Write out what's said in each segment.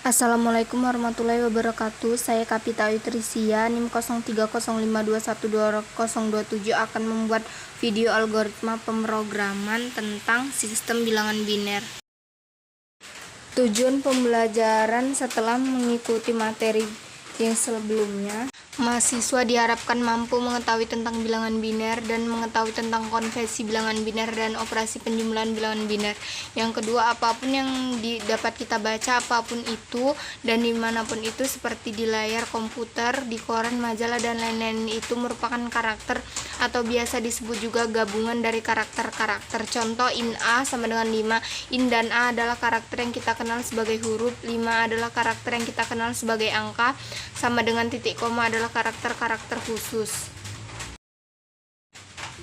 Assalamualaikum warahmatullahi wabarakatuh. Saya Kapita Ayu Trisia, NIM 0305212027 akan membuat video algoritma pemrograman tentang sistem bilangan biner. Tujuan pembelajaran setelah mengikuti materi yang sebelumnya, mahasiswa diharapkan mampu mengetahui tentang bilangan biner dan mengetahui tentang konvensi bilangan biner dan operasi penjumlahan bilangan biner. Yang kedua, apapun yang dapat kita baca, apapun itu dan dimanapun itu, seperti di layar komputer, di koran, majalah, dan lain-lain, itu merupakan karakter atau biasa disebut juga gabungan dari karakter-karakter. Contoh, in A sama dengan 5. In dan A adalah karakter yang kita kenal sebagai huruf. 5 adalah karakter yang kita kenal sebagai angka, sama dengan titik koma adalah karakter-karakter khusus.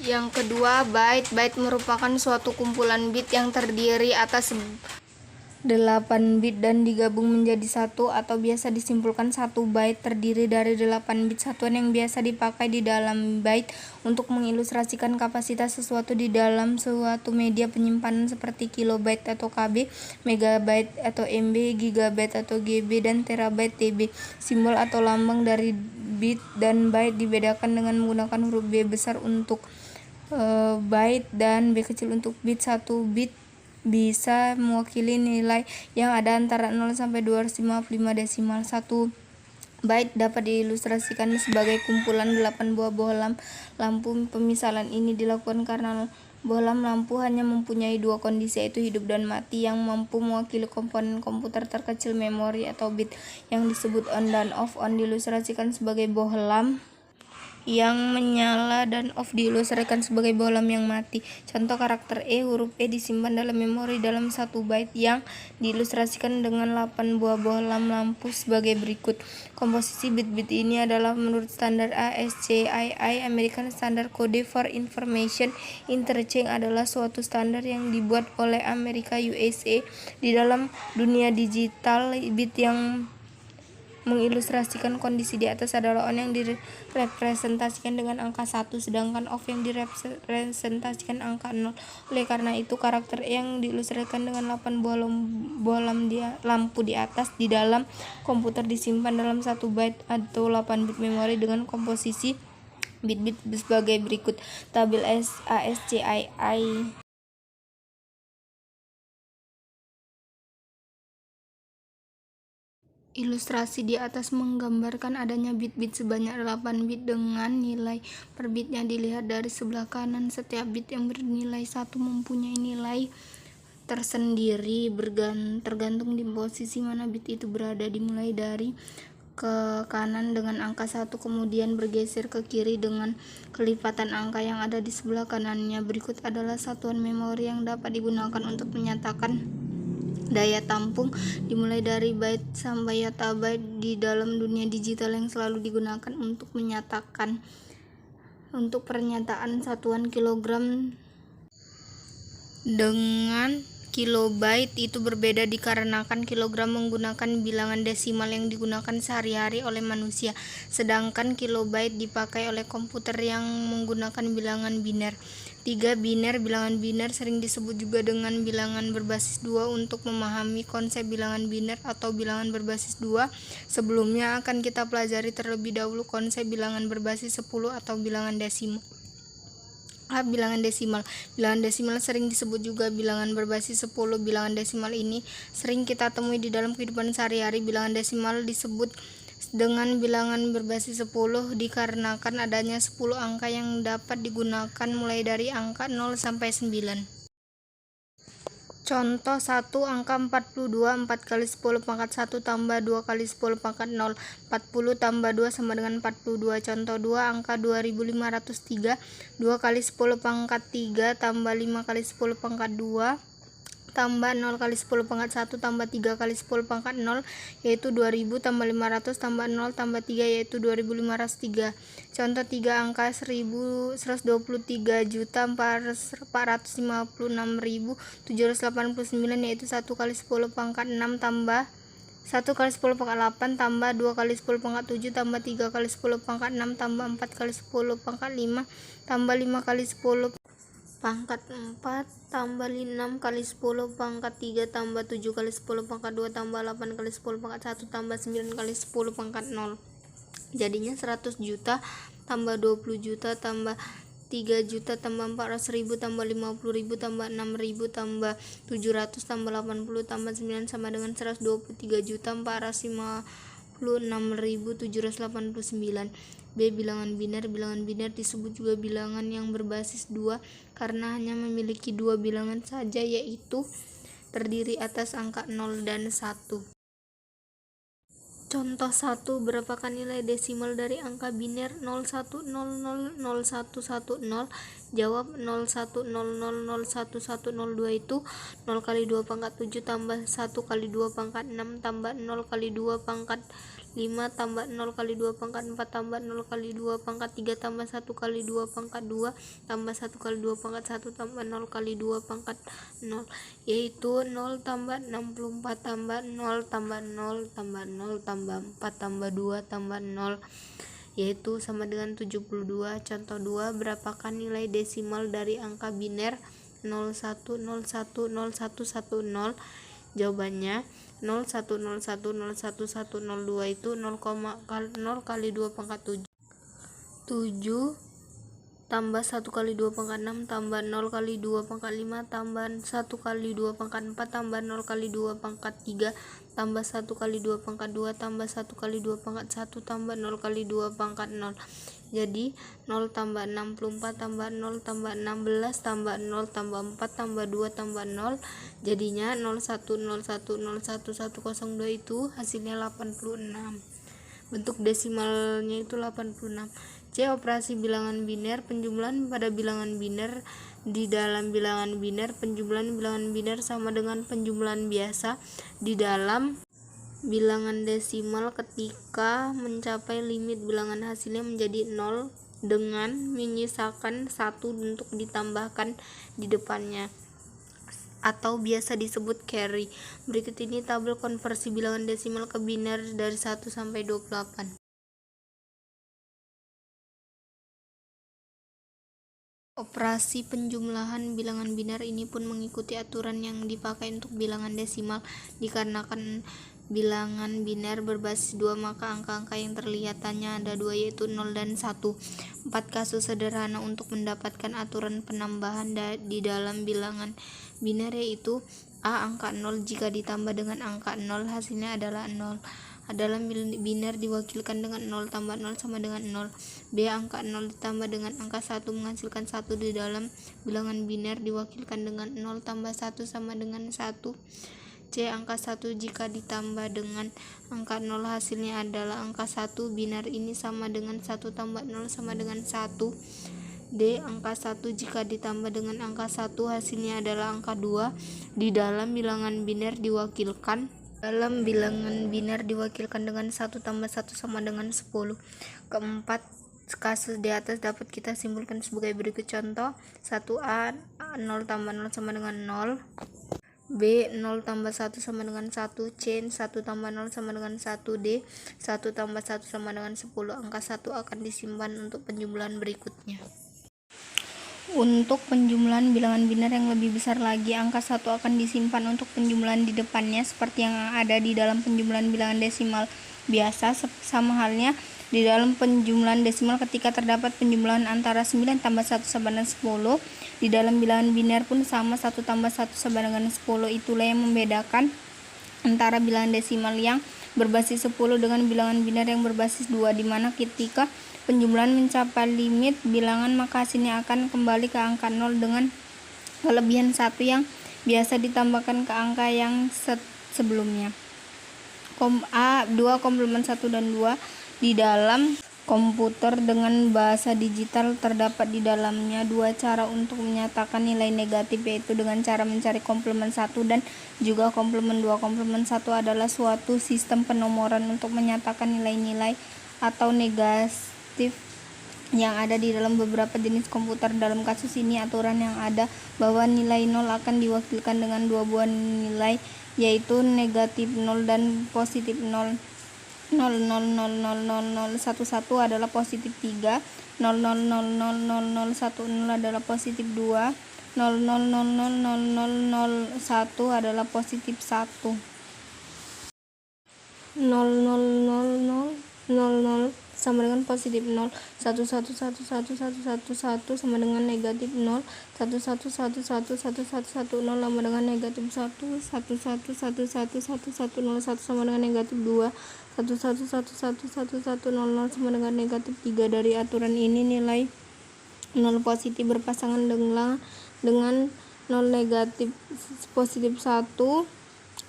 Yang kedua, byte. Byte merupakan suatu kumpulan bit yang terdiri atas 8 bit dan digabung menjadi satu, atau biasa disimpulkan 1 byte terdiri dari 8 bit. Satuan yang biasa dipakai di dalam byte untuk mengilustrasikan kapasitas sesuatu di dalam suatu media penyimpanan seperti kilobyte atau KB, megabyte atau MB, gigabyte atau GB, dan terabyte TB. Simbol atau lambang dari bit dan byte dibedakan dengan menggunakan huruf B besar untuk byte dan B kecil untuk bit. 1 bit bisa mewakili nilai yang ada antara 0 sampai 255 desimal. 1 byte dapat diilustrasikan sebagai kumpulan 8 buah bohlam lampu. Pemisalan ini dilakukan karena bohlam lampu hanya mempunyai 2 kondisi, yaitu hidup dan mati, yang mampu mewakili komponen komputer terkecil, memori atau bit yang disebut on dan off. On diilustrasikan sebagai bohlam yang menyala dan off diilustrasikan sebagai bohlam yang mati. Contoh, karakter E, huruf E disimpan dalam memori dalam 1 byte yang diilustrasikan dengan 8 buah bohlam lampu sebagai berikut. Komposisi bit-bit ini adalah menurut standar ASCII, American Standard Code for Information Interchange, adalah suatu standar yang dibuat oleh Amerika USA. Di dalam dunia digital, bit yang mengilustrasikan kondisi di atas adalah on yang direpresentasikan dengan angka 1, sedangkan off yang direpresentasikan angka 0. Oleh karena itu, karakter yang diilustrasikan dengan 8 bohlam lampu di atas di dalam komputer disimpan dalam 1 byte atau 8 bit memori dengan komposisi bit-bit sebagai berikut. Tabel ASCII. Ilustrasi di atas menggambarkan adanya bit-bit sebanyak 8 bit dengan nilai per bitnya dilihat dari sebelah kanan. Setiap bit yang bernilai 1 mempunyai nilai tersendiri tergantung di posisi mana bit itu berada. Dimulai dari ke kanan dengan angka 1, kemudian bergeser ke kiri dengan kelipatan angka yang ada di sebelah kanannya. Berikut adalah satuan memori yang dapat digunakan untuk menyatakan daya tampung, dimulai dari byte sampai yottabyte di dalam dunia digital, yang selalu digunakan untuk menyatakan untuk pernyataan satuan kilogram dengan kilobyte itu berbeda dikarenakan kilogram menggunakan bilangan desimal yang digunakan sehari-hari oleh manusia, sedangkan kilobyte dipakai oleh komputer yang menggunakan bilangan biner. 3. Biner. Bilangan biner sering disebut juga dengan bilangan berbasis 2. Untuk memahami konsep bilangan biner atau bilangan berbasis 2, sebelumnya akan kita pelajari terlebih dahulu konsep bilangan berbasis 10 atau bilangan desimal. Bilangan desimal. Bilangan desimal sering disebut juga bilangan berbasis 10. Bilangan desimal ini sering kita temui di dalam kehidupan sehari-hari. Bilangan desimal disebut dengan bilangan berbasis 10 dikarenakan adanya 10 angka yang dapat digunakan mulai dari angka 0 sampai 9. Contoh 1, angka 42, 4 kali 10 pangkat 1 tambah 2 kali 10 pangkat 0. 40 tambah 2 sama dengan 42. Contoh 2, angka 2503, 2 kali 10 pangkat 3 tambah 5 kali 10 pangkat 2 tambah 0 kali 10 pangkat 1 tambah 3 kali 10 pangkat 0, yaitu 2000 tambah 500 tambah 0 tambah 3, yaitu 2503. Contoh 3, angka 123.456.789, yaitu 1 kali 10 pangkat 6 tambah 1 kali 10 pangkat 8 tambah 2 kali 10 pangkat 7 tambah 3 kali 10 pangkat 6 tambah 4 kali 10 pangkat 5 tambah 5 kali 10 pangkat 4 tambah 6 kali 10 pangkat 3 tambah 7 kali 10 pangkat 2 tambah 8 kali 10 pangkat 1 tambah 9 kali 10 pangkat 0. Jadinya 100 juta tambah 20 juta tambah 3 juta tambah 400.000 tambah 50.000 tambah 6.000 tambah 700 tambah 80 tambah 9 sama dengan 123 juta 456.789. B. Bilangan biner. Bilangan biner disebut juga bilangan yang berbasis 2 karena hanya memiliki 2 bilangan saja, yaitu terdiri atas angka 0 dan 1. Contoh 1. Berapakah nilai desimal dari angka biner 01000110? Jawab 0100011002 itu 0 kali 2 pangkat 7 tambah 1 kali 2 pangkat 6 tambah 0 kali 2 pangkat 5 tambah 0 kali 2 pangkat 4 tambah 0 kali 2 pangkat 3 tambah 1 kali 2 pangkat 2 tambah 1 kali 2 pangkat 1 tambah 0 kali 2 pangkat 0, yaitu 0 tambah 64 tambah 0 tambah 0 tambah 0 tambah 4 tambah 2 tambah 0, yaitu sama dengan 72. Contoh 2. Berapakah nilai desimal dari angka biner 01010110? Jawabannya 0101011002 itu 0 kali 2 pangkat 7 tambah 1 kali 2 pangkat 6 tambah 0 kali 2 pangkat 5 tambah 1 kali 2 pangkat 4 tambah 0 kali 2 pangkat 3 tambah 1 kali 2 pangkat 2 tambah 1 kali 2 pangkat 1 tambah 0 kali 2 pangkat 0. Jadi 0 tambah 64 tambah 0 tambah 16 tambah 0 tambah 4 tambah 2 tambah 0, jadinya 0101011002 itu hasilnya 86. Bentuk desimalnya itu 86. C. Operasi bilangan biner. Penjumlahan pada bilangan biner. Di dalam bilangan biner, penjumlahan bilangan biner sama dengan penjumlahan biasa di dalam bilangan desimal ketika mencapai limit bilangan hasilnya menjadi 0 dengan menyisakan 1 untuk ditambahkan di depannya atau biasa disebut carry. Berikut ini tabel konversi bilangan desimal ke biner dari 1 sampai 28. Operasi penjumlahan bilangan biner ini pun mengikuti aturan yang dipakai untuk bilangan desimal. Dikarenakan bilangan biner berbasis 2, maka angka-angka yang terlihat hanya ada 2, yaitu 0 dan 1. 4 kasus sederhana untuk mendapatkan aturan penambahan di dalam bilangan biner, yaitu A. Angka 0 jika ditambah dengan angka 0 hasilnya adalah 0. Dalam biner diwakilkan dengan 0 tambah 0 sama dengan 0. B. Angka 0 ditambah dengan angka 1 menghasilkan 1. Di dalam bilangan biner diwakilkan dengan 0 tambah 1 sama dengan 1. C. Angka 1 jika ditambah dengan angka 0 hasilnya adalah angka 1. Biner ini sama dengan 1 tambah 0 sama dengan 1. D. Angka 1 jika ditambah dengan angka 1 hasilnya adalah angka 2. Di dalam bilangan biner diwakilkan dengan 1 tambah 1 sama dengan 10. Keempat kasus di atas dapat kita simpulkan sebagai berikut. Contoh 1A, 0 tambah 0 sama dengan 0. B. 0 tambah 1 sama dengan 1. C. 1 tambah 0 sama dengan 1. D. 1 tambah 1 sama dengan 10. Angka 1 akan disimpan untuk penjumlahan berikutnya. Untuk penjumlahan bilangan biner yang lebih besar lagi, angka 1 akan disimpan untuk penjumlahan di depannya seperti yang ada di dalam penjumlahan bilangan desimal biasa. Sama halnya di dalam penjumlahan desimal ketika terdapat penjumlahan antara 9 tambah 1 sama dengan 10. Di dalam bilangan biner pun sama, 1 tambah 1 sama dengan 10. Itulah yang membedakan antara bilangan desimal yang berbasis 10 dengan bilangan biner yang berbasis 2, di mana ketika penjumlahan mencapai limit bilangan maka hasilnya akan kembali ke angka 0 dengan kelebihan 1 yang biasa ditambahkan ke angka yang sebelumnya. A. 2 komplement 1 dan 2. Di dalam komputer dengan bahasa digital terdapat di dalamnya 2 cara untuk menyatakan nilai negatif, yaitu dengan cara mencari komplement 1 dan juga komplement 2. Komplement 1 adalah suatu sistem penomoran untuk menyatakan nilai-nilai atau negatif yang ada di dalam beberapa jenis komputer. Dalam kasus ini aturan yang ada bahwa nilai 0 akan diwakilkan dengan 2 buah nilai, yaitu negatif 0 dan positif 0. 0,0000011 adalah positif 3, 0,0000010 adalah positif 2, 0,00000001 adalah positif 1. 0,00000 sama dengan positif 0. 1,1,1,1,1,1,1 sama dengan negatif 0. 1,1,1,1,1,1,1,0 sama dengan negatif 1. 1,1,1,1,1,1,0 sama dengan negatif 2. 1,1,1,1,1,1,0 sama dengan negatif 3. Dari aturan ini nilai 0 positif berpasangan dengan 0 negatif positif 1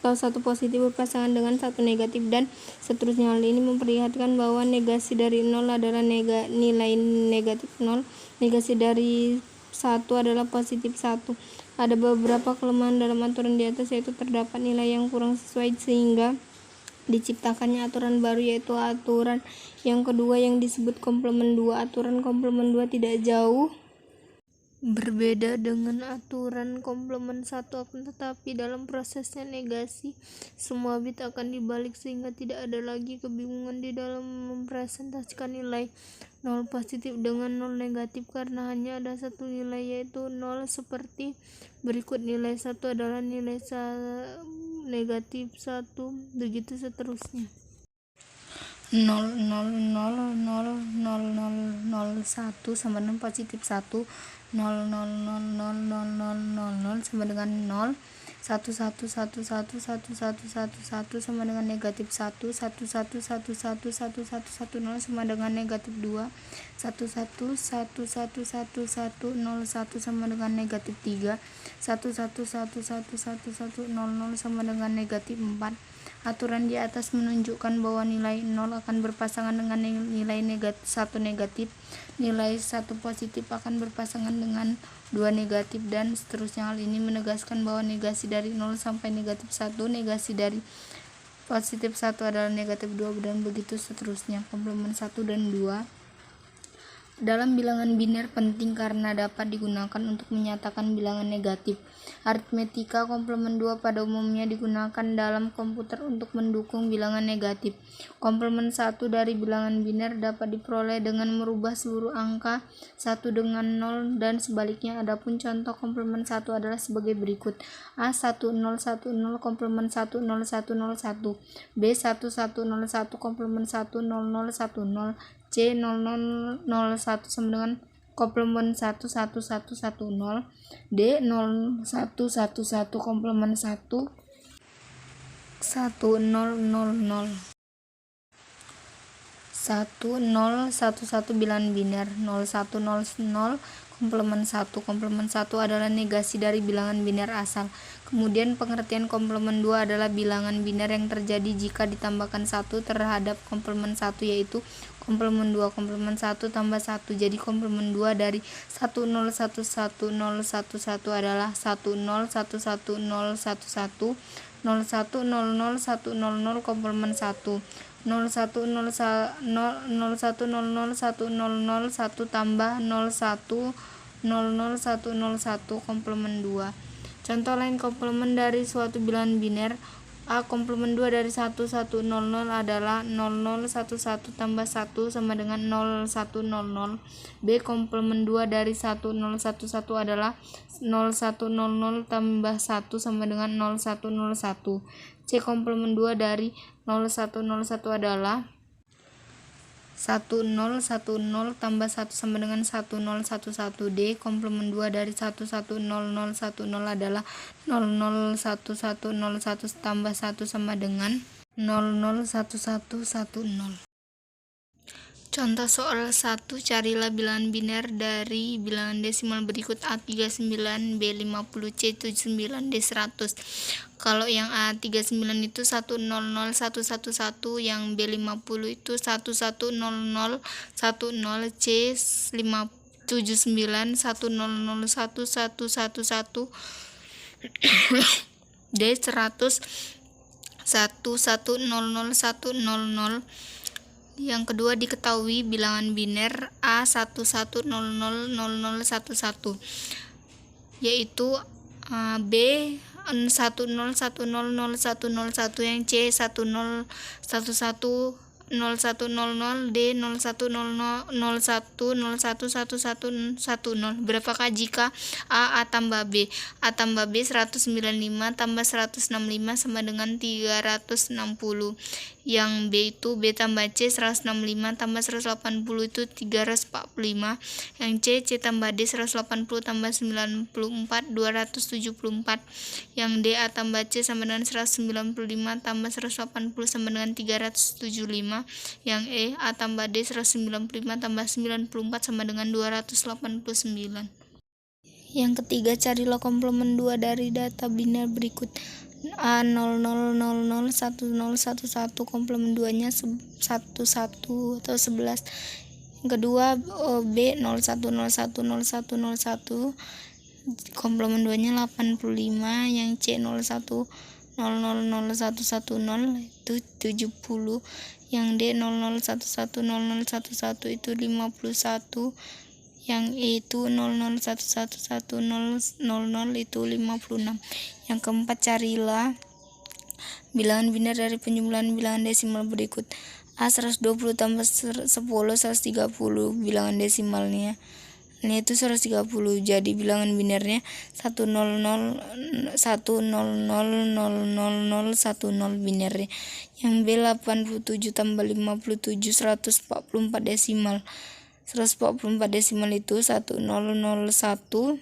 atau 1 positif berpasangan dengan 1 negatif dan seterusnya. Hal ini memperlihatkan bahwa negasi dari 0 adalah nilai negatif 0, negasi dari 1 adalah positif 1. Ada beberapa kelemahan dalam aturan di atas, yaitu terdapat nilai yang kurang sesuai sehingga diciptakannya aturan baru, yaitu aturan yang kedua yang disebut komplement 2. Aturan komplement 2 tidak jauh berbeda dengan aturan komplement 1, akan tetapi dalam prosesnya negasi semua bit akan dibalik sehingga tidak ada lagi kebingungan di dalam mempresentasikan nilai 0 positif dengan 0 negatif karena hanya ada satu nilai, yaitu 0 seperti berikut. Nilai 1 adalah nilai negatif 1, begitu seterusnya. 0,0000001 sama dengan positif 1, 0,0000000 sama dengan 0, 1,1,1,1,1,1,1 sama dengan negatif 1, 1,1,1,1,1,1,1,0 sama dengan negatif 2, 1,1,1,1,1,1,1,0,1 sama dengan negatif 3, 1,1,1,1,1,1,0,0 sama dengan negatif 4. Aturan di atas menunjukkan bahwa nilai 0 akan berpasangan dengan nilai 1 negatif, nilai 1 positif akan berpasangan dengan 2 negatif, dan seterusnya. Hal ini menegaskan bahwa negasi dari 0 sampai negatif 1, negasi dari positif 1 adalah negatif 2, dan begitu seterusnya. Komplement 1 dan 2 dalam bilangan biner penting karena dapat digunakan untuk menyatakan bilangan negatif. Aritmetika komplement 2 pada umumnya digunakan dalam komputer untuk mendukung bilangan negatif. Komplement 1 dari bilangan biner dapat diperoleh dengan merubah seluruh angka 1 dengan 0 dan sebaliknya. Adapun contoh komplement 1 adalah sebagai berikut: A1010 komplement 10101, B1101 komplement 10010, C0001 sama dengan komplement 11110, D0111 komplement 11000. 1011 bilangan biner. 0100 komplement 1. Komplement 1 adalah negasi dari bilangan biner asal. Kemudian pengertian komplement 2 adalah bilangan biner yang terjadi jika ditambahkan 1 terhadap komplement 1, yaitu komplement 2 komplement 1 tambah 1. Jadi komplement 2 dari 1011011 adalah 1011011, 01001000 komplement 1, 01001001 tambah 01001001 komplement 2. Contoh lain komplement dari suatu bilangan biner: A komplement 2 dari 1100 adalah 0011 tambah 1 sama dengan 0100. B komplement 2 dari 1011 adalah 0100 tambah 1 sama dengan 0101. C komplement 2 dari 0101 adalah 1010 tambah 1 sama dengan 1011. D komplement 2 dari 11010 adalah 001101 tambah 1 sama dengan 001110. Contoh soal 1, carilah bilangan biner dari bilangan desimal berikut: A39, B50, C79, D100. Kalau yang A39 itu 100111, yang B50 itu 110010, C79 100111, D100 110010. Yang kedua, diketahui bilangan biner A11000011, yaitu B 10100101, yang C101110, 0100, D 0100011110. Berapakah jika A tambah B? A tambah B 195 tambah 165 sama dengan 360. Yang B itu B tambah C 165 tambah 180 itu 345. Yang C tambah D 180 tambah 94 274. Yang D A tambah C sama dengan 195 tambah 180 sama dengan 375. Yang E A tambah D 195 tambah 94 sama dengan 289. Yang ketiga, carilah komplement 2 dari data biner berikut. A 00001011, komplement 2-nya 11 atau 11. Yang kedua, B 01010101, komplement 2-nya 85. Yang C 01000110 itu 70. Yang D 00110011 itu 51. Yang E itu 00111000 itu 56. Yang keempat, carilah bilangan biner dari penjumlahan bilangan desimal berikut. A 120 tambah 10 130, bilangan desimalnya ini itu 130, jadi bilangan binernya 100000010 binernya. Yang B 87 tambah 57 144 desimal. 144 desimal itu 1001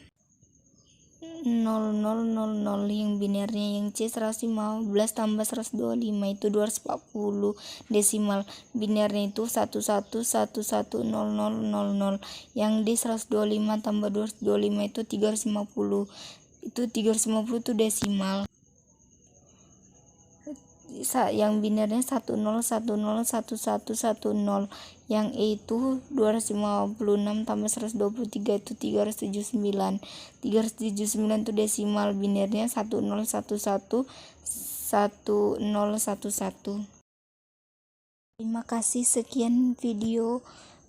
0000, yang binernya. Yang C 115 tambah 125 itu 240 desimal, binernya itu 11110000. Yang D 125 tambah 225 itu 350, itu 350 itu desimal. Yang binernya 10101110. Yang E itu 256 tambah 123 itu 379. 379 itu desimal, binernya 10111011. Terima kasih, sekian video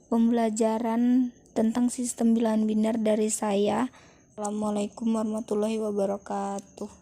pembelajaran tentang sistem bilangan biner dari saya. Assalamualaikum warahmatullahi wabarakatuh.